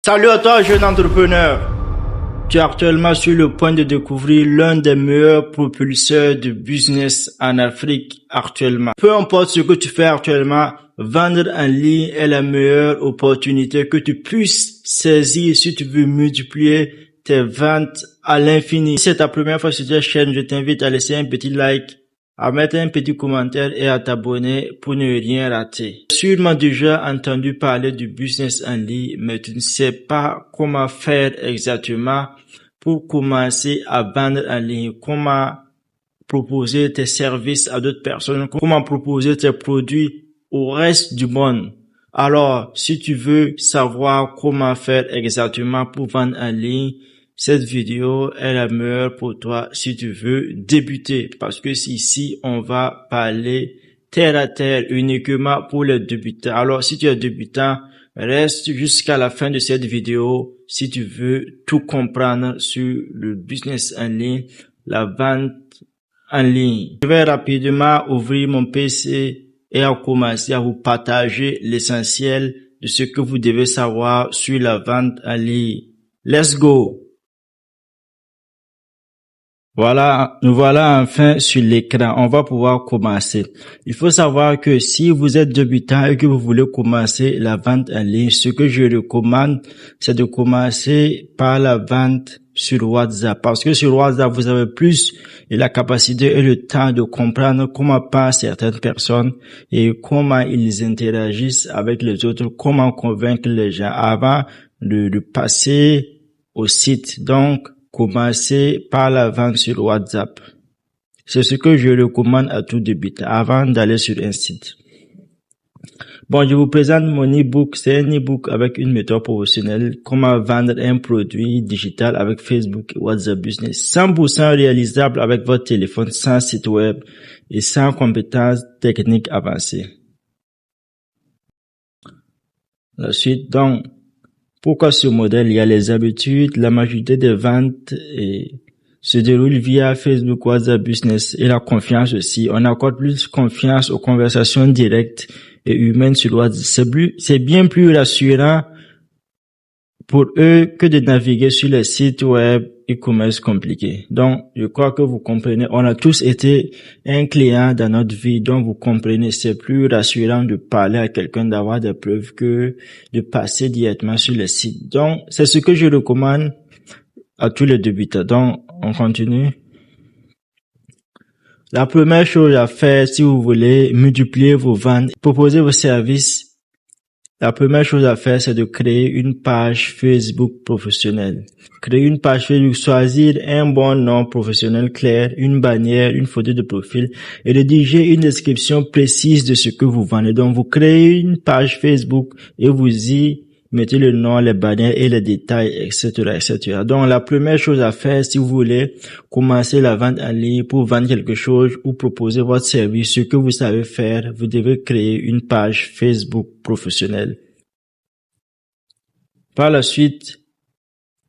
Salut à toi, jeune entrepreneur. Tu es actuellement sur le point de découvrir l'un des meilleurs propulseurs de business en Afrique actuellement. Peu importe ce que tu fais actuellement, vendre en ligne est la meilleure opportunité que tu puisses saisir si tu veux multiplier tes ventes à l'infini. Si c'est ta première fois sur cette chaîne, je t'invite à laisser un petit like, à mettre un petit commentaire et à t'abonner pour ne rien rater. Sûrement déjà entendu parler du business en ligne, mais tu ne sais pas comment faire exactement pour commencer à vendre en ligne, comment proposer tes services à d'autres personnes, comment proposer tes produits au reste du monde. Alors, si tu veux savoir comment faire exactement pour vendre en ligne, cette vidéo est la meilleure pour toi si tu veux débuter, parce que ici, on va parler terre à terre uniquement pour les débutants. Alors, si tu es débutant, reste jusqu'à la fin de cette vidéo si tu veux tout comprendre sur le business en ligne, la vente en ligne. Je vais rapidement ouvrir mon PC et à commencer à vous partager l'essentiel de ce que vous devez savoir sur la vente en ligne. Let's go! Voilà, nous voilà enfin sur l'écran. On va pouvoir commencer. Il faut savoir que si vous êtes débutant et que vous voulez commencer la vente en ligne, ce que je recommande, c'est de commencer par la vente sur WhatsApp. Parce que sur WhatsApp, vous avez plus la capacité et le temps de comprendre comment pensent certaines personnes et comment ils interagissent avec les autres, comment convaincre les gens avant de passer au site. Donc, commencez par la vente sur WhatsApp. C'est ce que je recommande à tout débutant avant d'aller sur un site. Bon, je vous présente mon e-book. C'est un e-book avec une méthode professionnelle. Comment vendre un produit digital avec Facebook et WhatsApp Business. 100% réalisable avec votre téléphone, sans site web et sans compétences techniques avancées. La suite, donc, pourquoi ce modèle? Il y a les habitudes, la majorité des ventes se déroulent via Facebook, WhatsApp Business et la confiance aussi. On accorde plus confiance aux conversations directes et humaines sur WhatsApp. C'est bien plus rassurant pour eux que de naviguer sur les sites web e-commerce compliqués. Donc, je crois que vous comprenez. On a tous été un client dans notre vie, donc vous comprenez, c'est plus rassurant de parler à quelqu'un, d'avoir des preuves que de passer directement sur les sites. Donc, c'est ce que je recommande à tous les débutants. Donc, on continue. La première chose à faire, si vous voulez multiplier vos ventes, proposer vos services, la première chose à faire, c'est de créer une page Facebook professionnelle. Créer une page Facebook, choisir un bon nom professionnel clair, une bannière, une photo de profil et rédiger une description précise de ce que vous vendez. Donc, vous créez une page Facebook et vous y mettez le nom, les bannières et les détails, etc., etc. Donc, la première chose à faire, si vous voulez commencer la vente en ligne pour vendre quelque chose ou proposer votre service, ce que vous savez faire, vous devez créer une page Facebook professionnelle. Par la suite,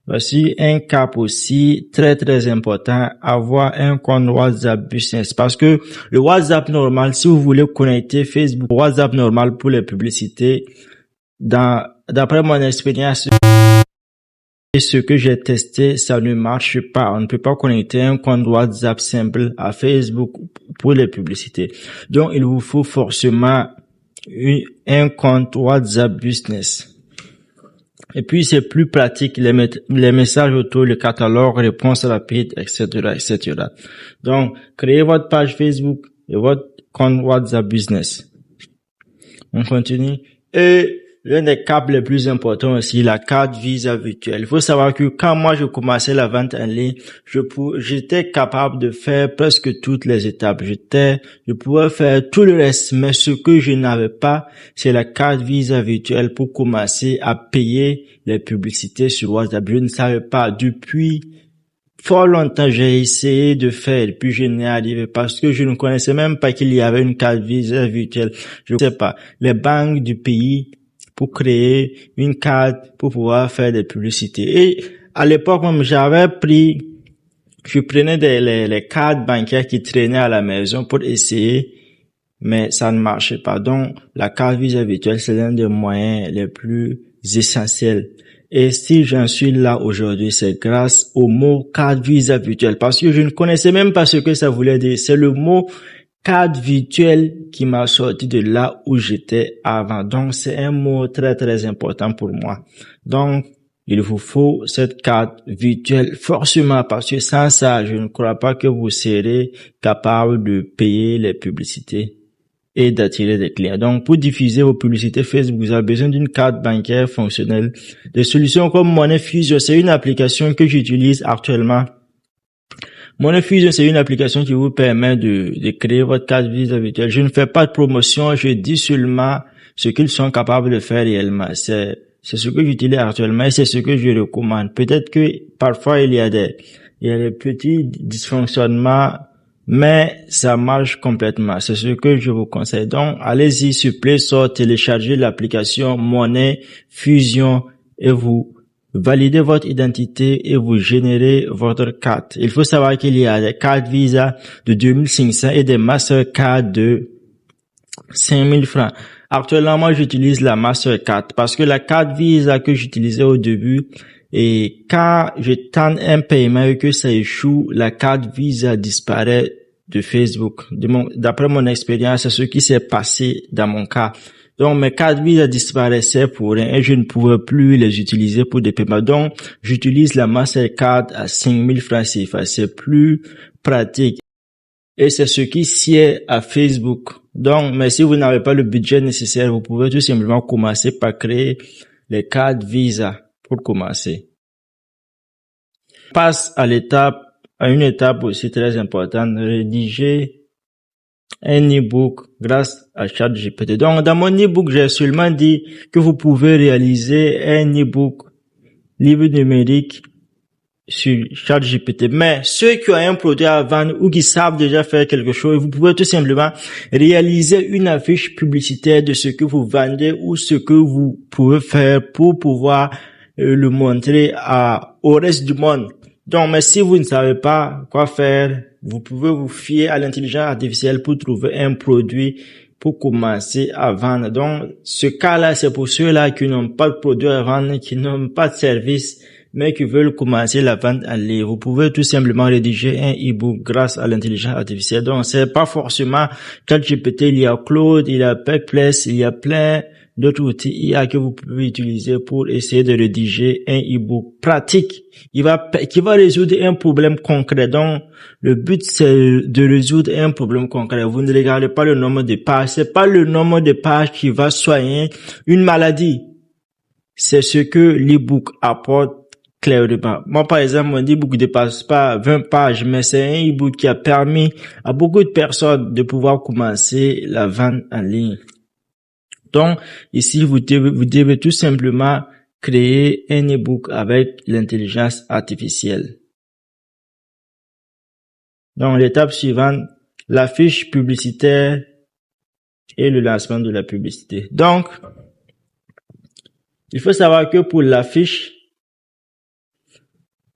voici un cap aussi très très important, avoir un compte WhatsApp Business. Parce que le WhatsApp normal, si vous voulez connecter Facebook, WhatsApp normal pour les publicités, d'après mon expérience et ce que j'ai testé, ça ne marche pas. On ne peut pas connecter un compte WhatsApp simple à Facebook pour les publicités. Donc, il vous faut forcément un compte WhatsApp Business. Et puis, c'est plus pratique, les messages auto, le catalogue, réponses rapides, etc., etc. Donc, créez votre page Facebook et votre compte WhatsApp Business. On continue. Et l'un des caps les plus importants aussi, la carte Visa virtuelle. Il faut savoir que quand moi je commençais la vente en ligne, j'étais capable de faire presque toutes les étapes. Je pouvais faire tout le reste, mais ce que je n'avais pas, c'est la carte Visa virtuelle pour commencer à payer les publicités sur WhatsApp. Je ne savais pas. Depuis fort longtemps, j'ai essayé de faire, puis je n'y arrivais pas parce que je ne connaissais même pas qu'il y avait une carte Visa virtuelle. Je ne sais pas. Les banques du pays pour créer une carte pour pouvoir faire des publicités. Et à l'époque même, je prenais les cartes bancaires qui traînaient à la maison pour essayer, mais ça ne marchait pas. Donc, la carte Visa virtuelle, c'est l'un des moyens les plus essentiels. Et si j'en suis là aujourd'hui, c'est grâce au mot carte Visa virtuelle, parce que je ne connaissais même pas ce que ça voulait dire. C'est le mot carte virtuelle qui m'a sorti de là où j'étais avant. Donc, c'est un mot très, très important pour moi. Donc, il vous faut cette carte virtuelle forcément, parce que sans ça, je ne crois pas que vous serez capable de payer les publicités et d'attirer des clients. Donc, pour diffuser vos publicités Facebook, vous avez besoin d'une carte bancaire fonctionnelle. Des solutions comme Money Fusion, c'est une application que j'utilise actuellement. Money Fusion, c'est une application qui vous permet de créer votre carte Visa virtuelle. Je ne fais pas de promotion, je dis seulement ce qu'ils sont capables de faire réellement. C'est ce que j'utilise actuellement et c'est ce que je recommande. Peut-être que parfois il y a des petits dysfonctionnements, mais ça marche complètement. C'est ce que je vous conseille. Donc, allez-y sur Play Store, téléchargez l'application Money Fusion et vous validez votre identité et vous générez votre carte. Il faut savoir qu'il y a des cartes Visa de 2500 et des Mastercard de 5000 francs. Actuellement, moi, j'utilise la Mastercard parce que la carte Visa que j'utilisais au début, et quand je tente un paiement et que ça échoue, la carte Visa disparaît de Facebook. D'après mon expérience, c'est ce qui s'est passé dans mon cas. Donc, mes cartes Visa disparaissaient pour rien et je ne pouvais plus les utiliser pour des paiements. Donc, j'utilise la Mastercard à 5000 francs CFA. C'est plus pratique. Et c'est ce qui sied à Facebook. Donc, mais si vous n'avez pas le budget nécessaire, vous pouvez tout simplement commencer par créer les cartes Visa pour commencer. On passe à une étape aussi très importante, rédiger un e-book grâce à ChatGPT. Donc, dans mon e-book, j'ai seulement dit que vous pouvez réaliser un e-book livre numérique sur ChatGPT. Mais ceux qui ont un produit à vendre ou qui savent déjà faire quelque chose, vous pouvez tout simplement réaliser une affiche publicitaire de ce que vous vendez ou ce que vous pouvez faire pour pouvoir le montrer au reste du monde. Donc, mais si vous ne savez pas quoi faire, vous pouvez vous fier à l'intelligence artificielle pour trouver un produit pour commencer à vendre. Donc, ce cas-là, c'est pour ceux-là qui n'ont pas de produit à vendre, qui n'ont pas de service, mais qui veulent commencer la vente en ligne. Vous pouvez tout simplement rédiger un e-book grâce à l'intelligence artificielle. Donc, c'est pas forcément ChatGPT, il y a Claude, il y a Perplexity, il y a plein d'autres outils IA que vous pouvez utiliser pour essayer de rédiger un e-book pratique qui va résoudre un problème concret. Donc, le but, c'est de résoudre un problème concret. Vous ne regardez pas le nombre de pages. C'est pas le nombre de pages qui va soigner une maladie. C'est ce que l'e-book apporte clairement. Moi, par exemple, mon e-book ne dépasse pas 20 pages, mais c'est un e-book qui a permis à beaucoup de personnes de pouvoir commencer la vente en ligne. Donc, ici, vous devez tout simplement créer un e-book avec l'intelligence artificielle. Donc, l'étape suivante, l'affiche publicitaire et le lancement de la publicité. Donc, il faut savoir que pour l'affiche,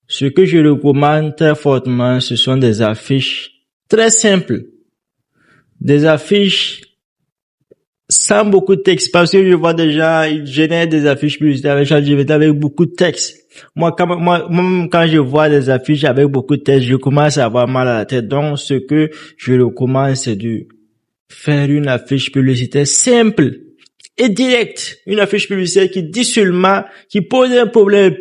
ce que je recommande très fortement, ce sont des affiches très simples. Des affiches sans beaucoup de texte, parce que je vois déjà, ils génèrent des affiches publicitaires avec beaucoup de texte. Moi, quand je vois des affiches avec beaucoup de texte, je commence à avoir mal à la tête. Donc, ce que je recommande, c'est de faire une affiche publicitaire simple et directe. Une affiche publicitaire qui dit seulement, qui pose un problème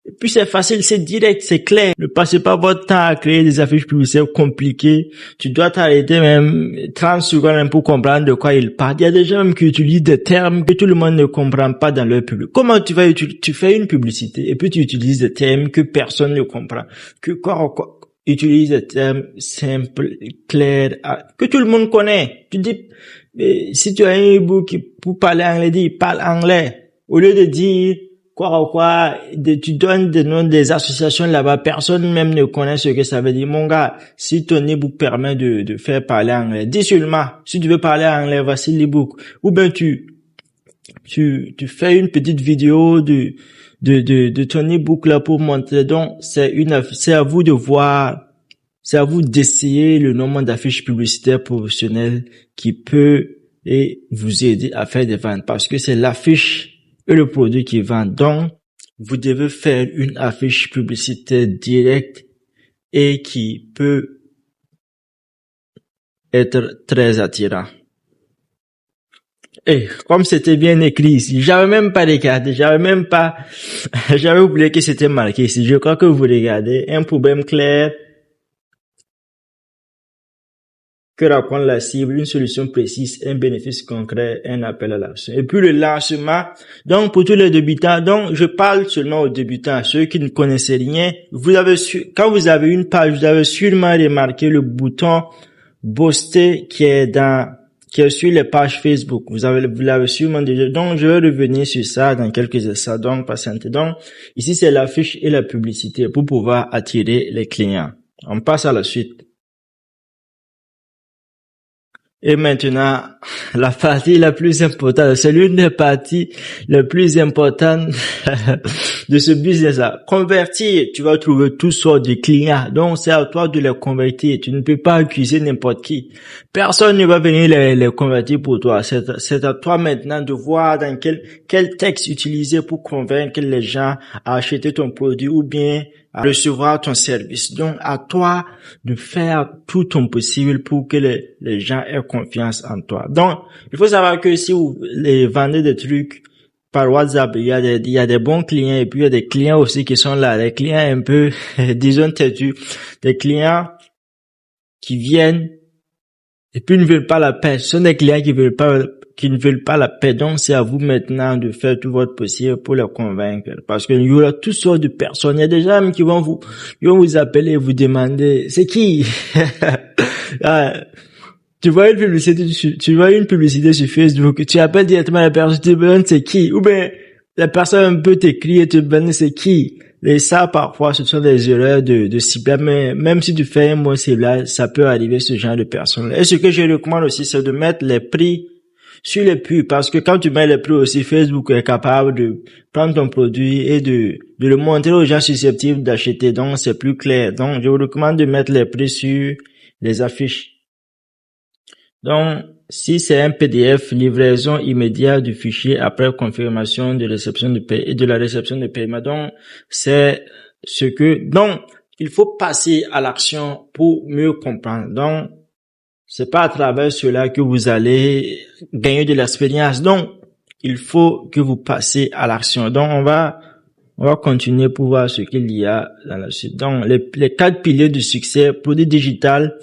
et puis c'est facile, c'est direct, c'est clair. Ne passez pas votre temps à créer des affiches publicitaires compliquées. Tu dois t'arrêter même 30 secondes pour comprendre de quoi il parle. Il y a des gens même qui utilisent des termes que tout le monde ne comprend pas dans leur public. Comment tu fais une publicité et puis tu utilises des termes que personne ne comprend. Utilise des termes simples, clairs, que tout le monde connaît. Tu dis, si tu as un e-book pour parler anglais, dis, parle anglais. Au lieu de dire, tu donnes des noms des associations là-bas, personne même ne connaît ce que ça veut dire. Mon gars, si ton e-book permet de faire parler anglais, dis seulement, si tu veux parler anglais, voici l'e-book. Ou bien tu fais une petite vidéo de ton e-book là pour montrer. Donc, c'est à vous de voir, c'est à vous d'essayer le nombre d'affiches publicitaires professionnelles qui peut vous aider à faire des ventes, parce que c'est l'affiche et le produit qui vend. Donc, vous devez faire une affiche publicitaire directe et qui peut être très attirant. Et comme c'était bien écrit ici, j'avais même pas regardé, j'avais oublié que c'était marqué ici. Je crois que vous regardez un problème clair que raconte la cible, une solution précise, un bénéfice concret, un appel à l'action. Et puis le lancement, donc pour tous les débutants, donc je parle seulement aux débutants, ceux qui ne connaissaient rien. Quand vous avez une page, vous avez sûrement remarqué le bouton booster qui est sur les pages Facebook. Vous l'avez sûrement déjà. Donc je vais revenir sur ça dans quelques instants. Donc patientez. Donc ici c'est l'affiche et la publicité pour pouvoir attirer les clients. On passe à la suite. Et maintenant, la partie la plus importante, c'est l'une des parties les plus importantes de ce business-là. Convertir, tu vas trouver toutes sortes de clients. Donc, c'est à toi de les convertir. Tu ne peux pas accuser n'importe qui. Personne ne va venir les convertir pour toi. C'est à toi maintenant de voir dans quel texte utiliser pour convaincre les gens à acheter ton produit ou bien à recevoir ton service. Donc, à toi de faire tout ton possible pour que les gens aient confiance en toi. Donc, il faut savoir que si vous les vendez des trucs par WhatsApp, il y a des bons clients et puis il y a des clients aussi qui sont là. Des clients un peu, disons têtus. Des clients qui viennent et puis ne veulent pas la paix. Ce sont des clients qui ne veulent pas la paix. Donc, c'est à vous maintenant de faire tout votre possible pour les convaincre. Parce qu'il y aura toutes sortes de personnes. Il y a des gens qui vont vous appeler et vous demander, c'est qui? Tu vois une publicité sur Facebook, tu appelles directement la personne, tu te demandes c'est qui? Ou bien, la personne un peu t'écrit et te demande c'est qui? Et ça, parfois, ce sont des erreurs de ciblage, mais même si tu fais un bon ciblage, ça peut arriver ce genre de personnes. Et ce que je recommande aussi, c'est de mettre les prix sur les pubs, parce que quand tu mets les prix aussi, Facebook est capable de prendre ton produit et de le montrer aux gens susceptibles d'acheter. Donc, c'est plus clair. Donc, je vous recommande de mettre les prix sur les affiches. Donc, si c'est un PDF, livraison immédiate du fichier après confirmation de réception de la réception de paiement. Donc, il faut passer à l'action pour mieux comprendre. Donc, c'est pas à travers cela que vous allez gagner de l'expérience. Donc, il faut que vous passiez à l'action. Donc, on va continuer pour voir ce qu'il y a dans la suite. Donc, les 4 piliers du succès: produit digital,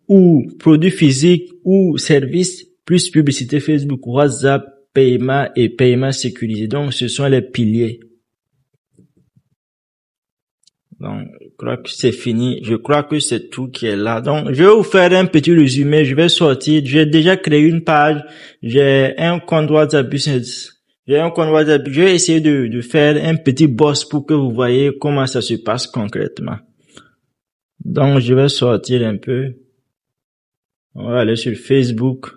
ou produit physique, ou service, plus publicité Facebook, WhatsApp, paiement et paiement sécurisé. Donc, ce sont les piliers. Donc, je crois que c'est fini. Je crois que c'est tout qui est là. Donc, je vais vous faire un petit résumé. Je vais sortir. J'ai déjà créé une page. J'ai un compte WhatsApp Business. Je vais essayer de faire un petit boss pour que vous voyez comment ça se passe concrètement. Donc, je vais sortir un peu. On va aller sur Facebook.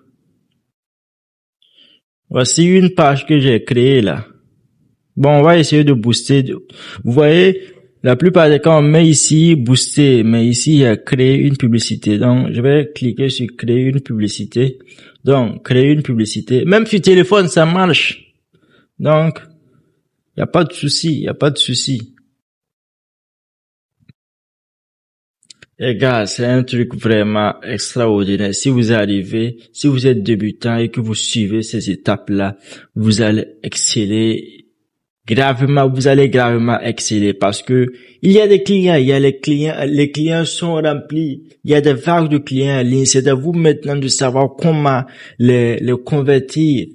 Voici une page que j'ai créée là. Bon, on va essayer de booster. Vous voyez, la plupart des cas, on met ici booster, mais ici, il y a créer une publicité. Donc, je vais cliquer sur créer une publicité. Donc, créer une publicité. Même sur téléphone, ça marche. Donc, il n'y a pas de souci. Les gars, c'est un truc vraiment extraordinaire. Si vous êtes débutant et que vous suivez ces étapes-là, vous allez exceller gravement, exceller parce que il y a des clients, les clients sont remplis, il y a des vagues de clients en ligne. C'est à vous maintenant de savoir comment les convertir.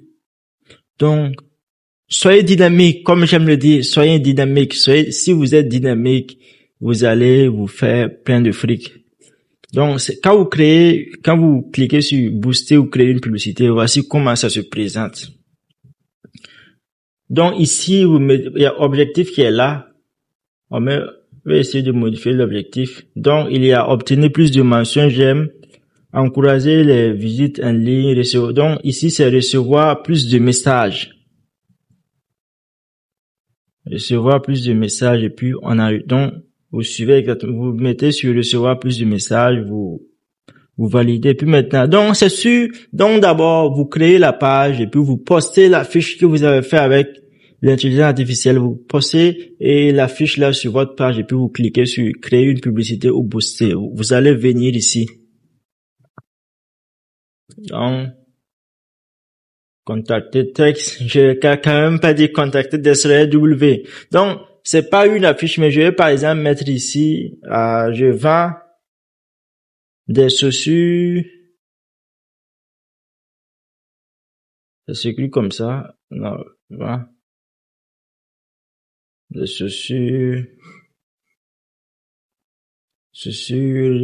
Donc, soyez dynamique, comme j'aime le dire, soyez dynamique. Si vous êtes dynamique, vous allez vous faire plein de fric. Donc, quand vous cliquez sur booster ou créer une publicité, voici comment ça se présente. Donc, ici, il y a objectif qui est là. On va essayer de modifier l'objectif. Donc, il y a obtenir plus de mentions j'aime, encourager les visites en ligne, donc, ici, c'est recevoir plus de messages. Et puis, donc, vous suivez exactement, vous mettez sur recevoir plus de messages, vous validez. Puis maintenant, donc c'est sûr, donc d'abord vous créez la page et puis vous postez la fiche que vous avez fait avec l'intelligence artificielle. Vous postez et l'affiche là sur votre page et puis vous cliquez sur créer une publicité ou booster. Vous allez venir ici. Donc, contacter texte. Je quand même pas dit contacter W. Donc, c'est pas une affiche, mais je vais par exemple mettre ici, je vends des chaussures. Ça s'écrit comme ça. Non, voilà. Des chaussures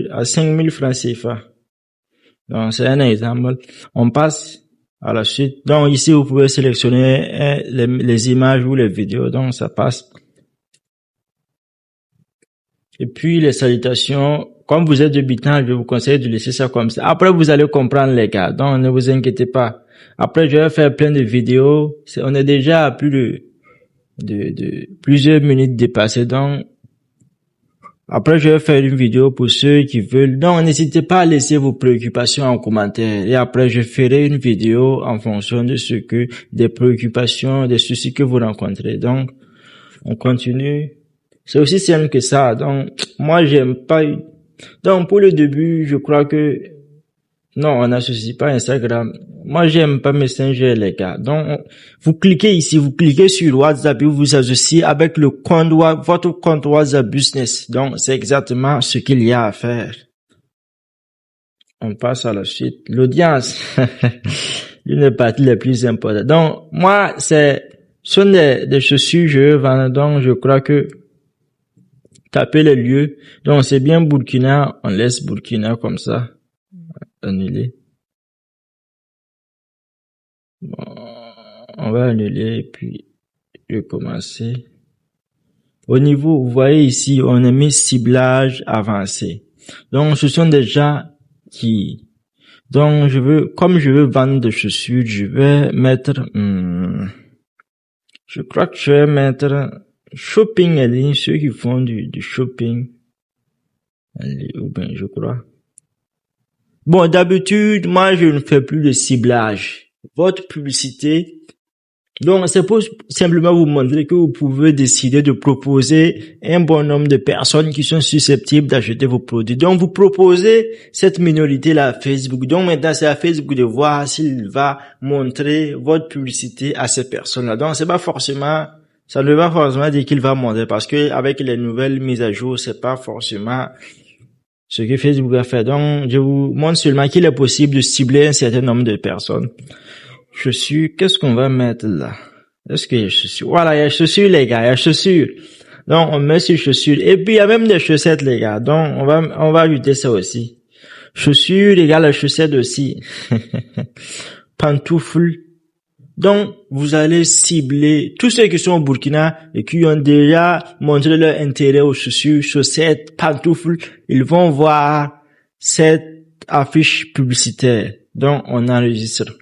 à 5000 francs CFA. Donc, c'est un exemple. On passe à la suite. Donc, ici, vous pouvez sélectionner les images ou les vidéos. Donc, ça passe. Et puis, les salutations. Comme vous êtes débutant, je vous conseille de laisser ça comme ça. Après, vous allez comprendre, les gars. Donc, ne vous inquiétez pas. Après, je vais faire plein de vidéos. On est déjà à plus de plusieurs minutes dépassées. Donc, après, je vais faire une vidéo pour ceux qui veulent. Donc, n'hésitez pas à laisser vos préoccupations en commentaire. Et après, je ferai une vidéo en fonction de des préoccupations, des soucis que vous rencontrez. Donc, on continue. C'est aussi simple que ça. Donc, moi, j'aime pas. Donc, pour le début, je crois que non, on n'associe pas Instagram. Moi, j'aime pas Messenger, les gars. Donc, vous cliquez ici, vous cliquez sur WhatsApp et vous vous associez avec votre compte WhatsApp Business. Donc, c'est exactement ce qu'il y a à faire. On passe à la suite. L'audience. L'une des parties les plus importantes. Donc, moi, ce sont des chaussures, je vends. Donc, je crois que taper les lieux. Donc, c'est bien Burkina. On laisse Burkina comme ça. Annuler. Bon, on va annuler et puis recommencer. Au niveau, vous voyez ici, on a mis ciblage avancé. Donc, ce sont des gens donc comme je veux vendre des chaussures, je vais mettre, je crois que je vais mettre shopping en ligne, ceux qui font du shopping en ligne, ou bien, je crois. Bon, d'habitude, moi, je ne fais plus de ciblage. Votre publicité. Donc, c'est pour simplement vous montrer que vous pouvez décider de proposer un bon nombre de personnes qui sont susceptibles d'acheter vos produits. Donc, vous proposez cette minorité-là à Facebook. Donc, maintenant, c'est à Facebook de voir s'il va montrer votre publicité à ces personnes-là. Donc, ça ne veut pas forcément dire qu'il va montrer parce que avec les nouvelles mises à jour, c'est pas forcément ce que Facebook va faire. Donc, je vous montre seulement qu'il est possible de cibler un certain nombre de personnes. Chaussures, qu'est-ce qu'on va mettre là? Est-ce qu'il y a chaussures? Voilà, il y a chaussures, les gars, il y a chaussures. Donc, on met sur chaussures. Et puis, il y a même des chaussettes, les gars. Donc, on va ajouter ça aussi. Chaussures égale à chaussettes aussi. Pantoufles. Donc, vous allez cibler tous ceux qui sont au Burkina et qui ont déjà montré leur intérêt aux chaussures, chaussettes, pantoufles. Ils vont voir cette affiche publicitaire. Donc, on enregistre.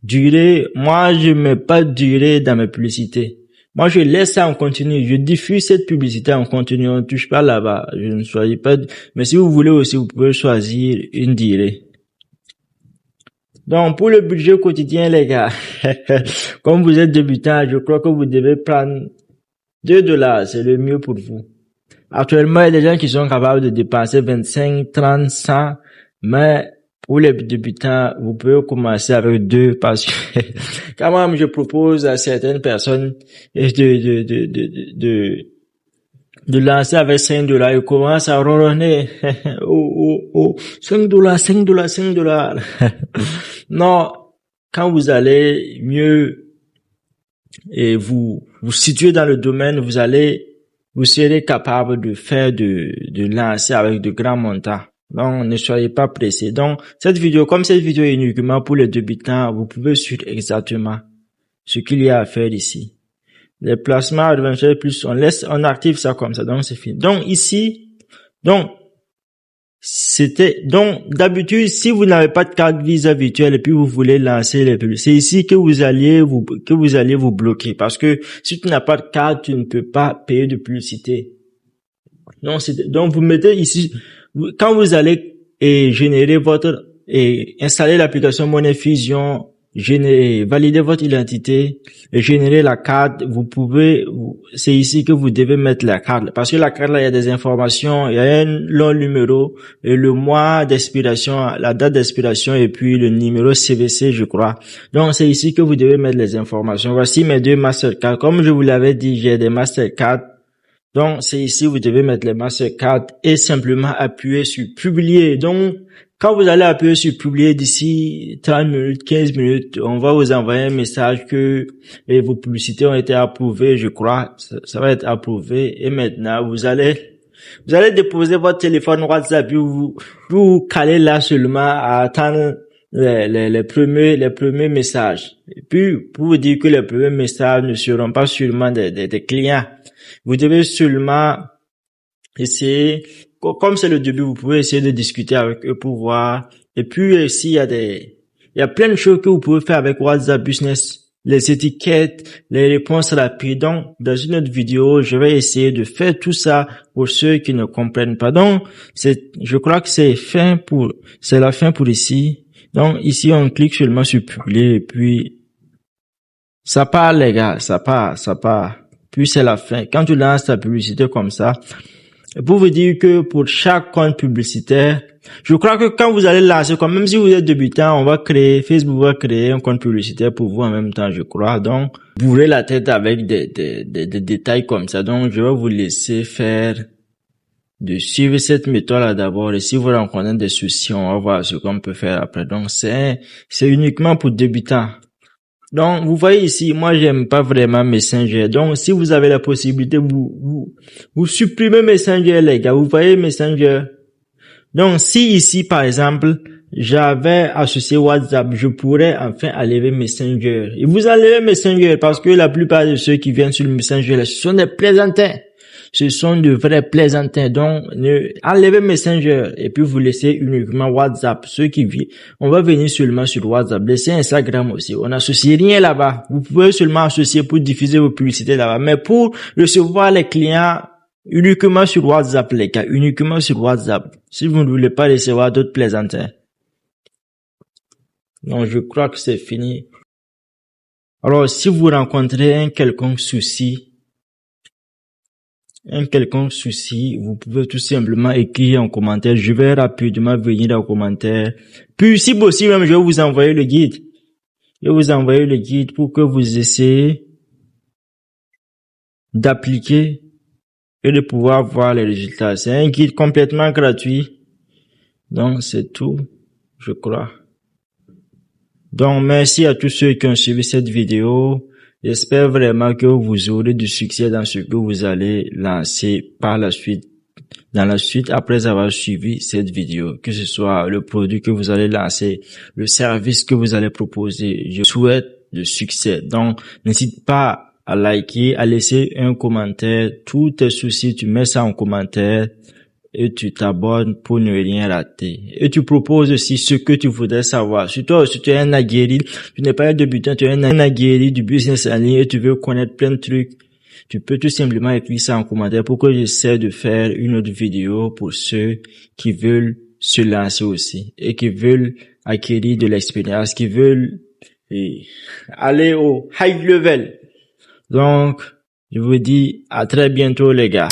Durée, moi, je mets pas de durée dans mes publicités. Moi, je laisse ça en continu. Je diffuse cette publicité en continu. On ne touche pas là-bas. Je ne choisis pas. Mais si vous voulez aussi, vous pouvez choisir une durée. Donc, pour le budget quotidien, les gars, comme vous êtes débutant, je crois que vous devez prendre $2. C'est le mieux pour vous. Actuellement, il y a des gens qui sont capables de dépenser 25, 30, 100, mais pour les débutants, vous pouvez commencer avec 2 parce que quand même, je propose à certaines personnes de lancer avec $5. Ils commencent à ronronner. $5, $5. Non, quand vous allez mieux et vous situer dans le domaine, vous serez capable de lancer avec de grands montants. Donc, ne soyez pas pressés. Donc, comme cette vidéo est uniquement pour les débutants, vous pouvez suivre exactement ce qu'il y a à faire ici. Les placements Adventure Plus, on active ça comme ça. Donc, c'est fini. Donc, ici, d'habitude, si vous n'avez pas de carte Visa virtuelle et puis vous voulez lancer les publicités, c'est ici que vous allez vous bloquer. Parce que si tu n'as pas de carte, tu ne peux pas payer de publicité. Donc, vous mettez ici, quand vous allez générer installer l'application Money Fusion valider votre identité et générer la carte. C'est ici que vous devez mettre la carte. Parce que la carte, là, il y a des informations, il y a un long numéro et le mois d'expiration, la date d'expiration et puis le numéro CVC, je crois. Donc, c'est ici que vous devez mettre les informations. Voici mes 2 Mastercard. Comme je vous l'avais dit, j'ai des Mastercard. Donc, c'est ici, vous devez mettre les Mastercard et simplement appuyer sur publier. Donc, quand vous allez appuyer sur publier d'ici 30 minutes, 15 minutes, on va vous envoyer un message que vos publicités ont été approuvées, je crois. Ça va être approuvé. Et maintenant, vous allez déposer votre téléphone WhatsApp, vous calez là seulement à attendre les premiers messages. Et puis, pour vous dire que les premiers messages ne seront pas seulement des clients. Vous devez seulement essayer, comme c'est le début, vous pouvez essayer de discuter avec eux pour voir. Et puis, s'il y a plein de choses que vous pouvez faire avec WhatsApp Business. Les étiquettes, les réponses rapides. Donc, dans une autre vidéo, je vais essayer de faire tout ça pour ceux qui ne comprennent pas. Donc, je crois que c'est la fin pour ici. Donc, ici, on clique seulement sur publier et puis, ça part, les gars, ça part. Puis, c'est la fin. Quand tu lances ta publicité comme ça, pour vous dire que pour chaque compte publicitaire, je crois que quand vous allez lancer, comme même si vous êtes débutant, Facebook va créer un compte publicitaire pour vous en même temps, je crois. Donc, bourrez la tête avec des détails comme ça. Donc, je vais vous laisser de suivre cette méthode-là d'abord. Et si vous rencontrez des soucis, on va voir ce qu'on peut faire après. Donc, c'est uniquement pour débutants. Donc, vous voyez ici, moi, j'aime pas vraiment Messenger. Donc, si vous avez la possibilité, vous supprimez Messenger, les gars. Vous voyez Messenger. Donc, si ici, par exemple, j'avais associé WhatsApp, je pourrais enfin enlever Messenger. Et vous enlevez Messenger parce que la plupart de ceux qui viennent sur le Messenger, ce sont des plaisantins. Ce sont de vrais plaisantins. Donc, enlevez Messenger et puis vous laissez uniquement WhatsApp. Ceux qui viennent, on va venir seulement sur WhatsApp. Laissez Instagram aussi. On n'associe rien là-bas. Vous pouvez seulement associer pour diffuser vos publicités là-bas. Mais pour recevoir les clients, uniquement sur WhatsApp, les gars. Uniquement sur WhatsApp. Si vous ne voulez pas recevoir d'autres plaisantins. Donc, je crois que c'est fini. Alors, si vous rencontrez un quelconque souci, vous pouvez tout simplement écrire en commentaire. Je vais rapidement venir en commentaire. Puis, si possible, même, je vais vous envoyer le guide. Je vais vous envoyer le guide pour que vous essayez d'appliquer et de pouvoir voir les résultats. C'est un guide complètement gratuit. Donc, c'est tout, je crois. Donc, merci à tous ceux qui ont suivi cette vidéo. J'espère vraiment que vous aurez du succès dans ce que vous allez lancer dans la suite, après avoir suivi cette vidéo, que ce soit le produit que vous allez lancer, le service que vous allez proposer. Je souhaite le succès. Donc, n'hésite pas à liker, à laisser un commentaire. Tous tes soucis, tu mets ça en commentaire et tu t'abonnes pour ne rien rater. Et tu proposes aussi ce que tu voudrais savoir. Si toi aussi tu es un aguerri, tu n'es pas un débutant, tu es un aguerri du business en ligne et tu veux connaître plein de trucs, tu peux tout simplement écrire ça en commentaire pour que j'essaie de faire une autre vidéo pour ceux qui veulent se lancer aussi et qui veulent acquérir de l'expérience, qui veulent aller au high level. Donc, je vous dis à très bientôt les gars.